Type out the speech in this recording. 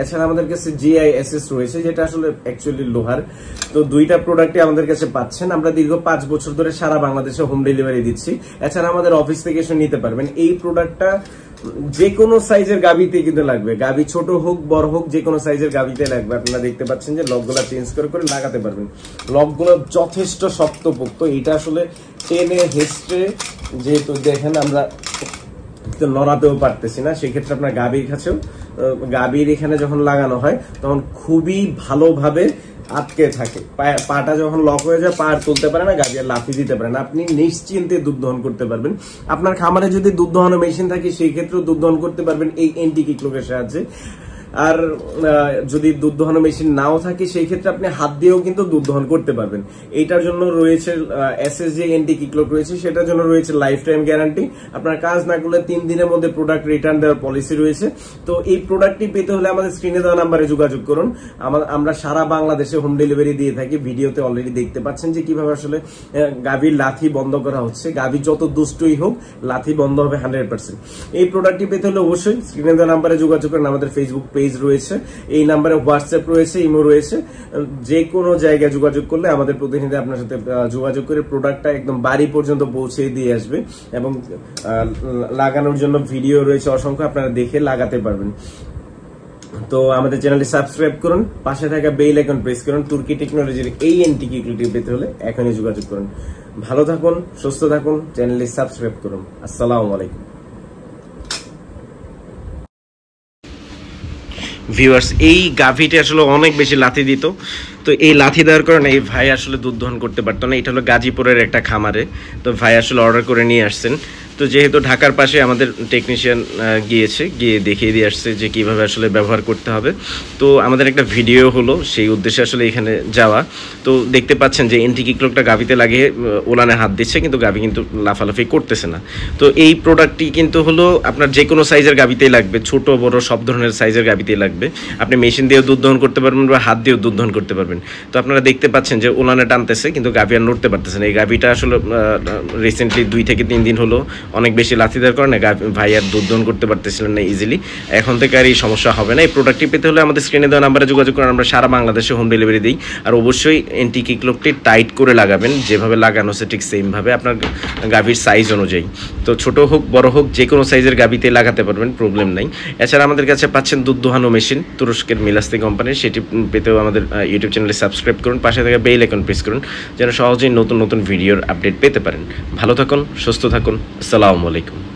এছাড়া আমাদের কাছে GISS রয়েছে, যেটা আসলে অ্যাকচুয়ালি লোহার। তো দুইটা প্রোডাক্টই আমাদের কাছে পাচ্ছেন। আমরা দীর্ঘ 5 বছর ধরে সারা বাংলাদেশে হোম ডেলিভারি দিচ্ছি। এছাড়া আমাদের অফিস থেকে এসে নিতে পারবেন। এই প্রোডাক্টটা যে কোনো সাইজের গাবিতে কিন্তু লাগবে, গাবি ছোট হোক বড় হোক যে কোনো সাইজের গাবিতে লাগবে। আপনারা দেখতে পাচ্ছেন যে লকগুলো চেঞ্জ করে করে লাগাতে পারবেন। লকগুলো যথেষ্ট শক্তপোক্ত, এটা আসলে টেনে হেস্টে যেহেতু দেখেন আমরা নড়াতেও পারতেছি না, সেক্ষেত্রে আপনার গাবির এখানে যখন লাগানো হয় তখন খুবই ভালোভাবে আটকে থাকে। পাটা যখন লক হয়ে যায় পা আর তুলতে পারে না, গাবি আর লাফি দিতে পারে না। আপনি নিশ্চিন্তে দুধ দহন করতে পারবেন। আপনার খামারে যদি দুধ দহনের মেশিন থাকে সেই ক্ষেত্রেও দুধ দহন করতে পারবেন এই এন্টি কিকলকের সাহায্যে। আর যদি দুধ দহন মেশিন নাও থাকে সেই ক্ষেত্রে আপনি হাত দিয়েও কিন্তু দুধ দহন করতে পারবেন। এইটার জন্য রয়েছে SSJ এন্টি কিকলক রয়েছে, সেটার জন্য রয়েছে লাইফ টাইম গ্যারান্টি। আপনার কাজ না করলে 3 দিনের মধ্যে প্রোডাক্ট রিটার্ন দেওয়ার পলিসি রয়েছে। তো এই প্রোডাক্টটি পেতে হলে আমাদের স্ক্রিনে দেওয়া নাম্বারে যোগাযোগ করুন। আমরা সারা বাংলাদেশে হোম ডেলিভারি দিয়ে থাকি। ভিডিওতে অলরেডি দেখতে পাচ্ছেন যে কিভাবে আসলে গাভীর লাথি বন্ধ করা হচ্ছে। গাভী যত দুষ্টই হোক লাথি বন্ধ হবে 100%। এই প্রোডাক্টটি পেতে হলে অবশ্যই স্ক্রিনে দেওয়া নাম্বারে যোগাযোগ করুন। আমাদের ফেসবুক পেজ রয়েছে, এই নাম্বারে হোয়াটসঅ্যাপ রয়েছে, ইমো রয়েছে। যে কোনো জায়গায় যোগাযোগ করলে আমাদের প্রতিনিধি আপনার সাথে যোগাযোগ করে প্রোডাক্টটা একদম বাড়ি পর্যন্ত পৌঁছে দিয়ে আসবে। এবং লাগানোর জন্য ভিডিও রয়েছে অসংখ্য, আপনারা দেখে লাগাতে পারবেন। তো আমাদের চ্যানেলটি সাবস্ক্রাইব করুন, পাশে থাকা বেল আইকন প্রেস করুন। তুর্কি টেকনোলজির এই এন্টি কিকলটি পেতে হলে এখনই যোগাযোগ করুন। ভালো থাকুন, সুস্থ থাকুন, চ্যানেলটি সাবস্ক্রাইব করুন। আসসালামু আলাইকুম ভিউয়ার্স। এই গাভীটি আসলে অনেক বেশি লাথি দিত, তো এই লাথি দেওয়ার কারণে এই ভাই আসলে দুধ দহন করতে পারতো না। এটা হলো গাজীপুরের একটা খামারে, তো ভাই আসলে অর্ডার করে নিয়ে আসছেন। তো যেহেতু ঢাকার পাশে আমাদের টেকনিশিয়ান গিয়ে দেখিয়ে দিয়ে আসছে যে কীভাবে আসলে ব্যবহার করতে হবে। তো আমাদের একটা ভিডিও হলো সেই উদ্দেশ্যে আসলে এখানে যাওয়া। তো দেখতে পাচ্ছেন যে এন্টি কিকলকটা গাভিতে লাগিয়ে ওলানে হাত দিচ্ছে, কিন্তু গাভি কিন্তু লাফালাফি করতেছে না। তো এই প্রোডাক্টটি কিন্তু হলো আপনার যে কোনো সাইজের গাভিতেই লাগবে, ছোট বড় সব ধরনের সাইজের গাভিতেই লাগবে। আপনি মেশিন দিয়েও দুধ দহন করতে পারবেন বা হাত দিয়েও দুধ দহন করতে পারবেন। তো আপনারা দেখতে পাচ্ছেন যে ওলানে টানতেছে কিন্তু গাভি আর নড়তে পারতেছে না। এই গাভিটা আসলে রিসেন্টলি 2 থেকে 3 দিন হলো অনেক বেশি লাথি দেওয়ার কারণে ভাই আর দুধ দহন করতে পারতেছিলেন না ইজিলি। এখন থেকে আর এই সমস্যা হবে না। এই প্রোডাক্টটি পেতে হলে আমাদের স্ক্রিনে দেওয়া নাম্বারে যোগাযোগ করেন। আমরা সারা বাংলাদেশে হোম ডেলিভারি দিই। আর অবশ্যই এন্টি কিকলকটি টাইট করে লাগাবেন, যেভাবে লাগানো আছে ঠিক সেমভাবে আপনার গাভির সাইজ অনুযায়ী। তো ছোট হোক বড় হোক যে কোনো সাইজের গাভিতে লাগাতে পারবেন, প্রবলেম নাই। এছাড়া আমাদের কাছে পাচ্ছেন দুধ দোহানো মেশিন তুরস্কের মিলাস্তি কোম্পানির। সেটি পেতেও আমাদের ইউটিউব চ্যানেলে সাবস্ক্রাইব করুন, পাশে থেকে বেল আইকন প্রেস করুন, যেন সহজেই নতুন নতুন ভিডিওর আপডেট পেতে পারেন। ভালো থাকুন, সুস্থ থাকুন। আসসালামু আলাইকুম।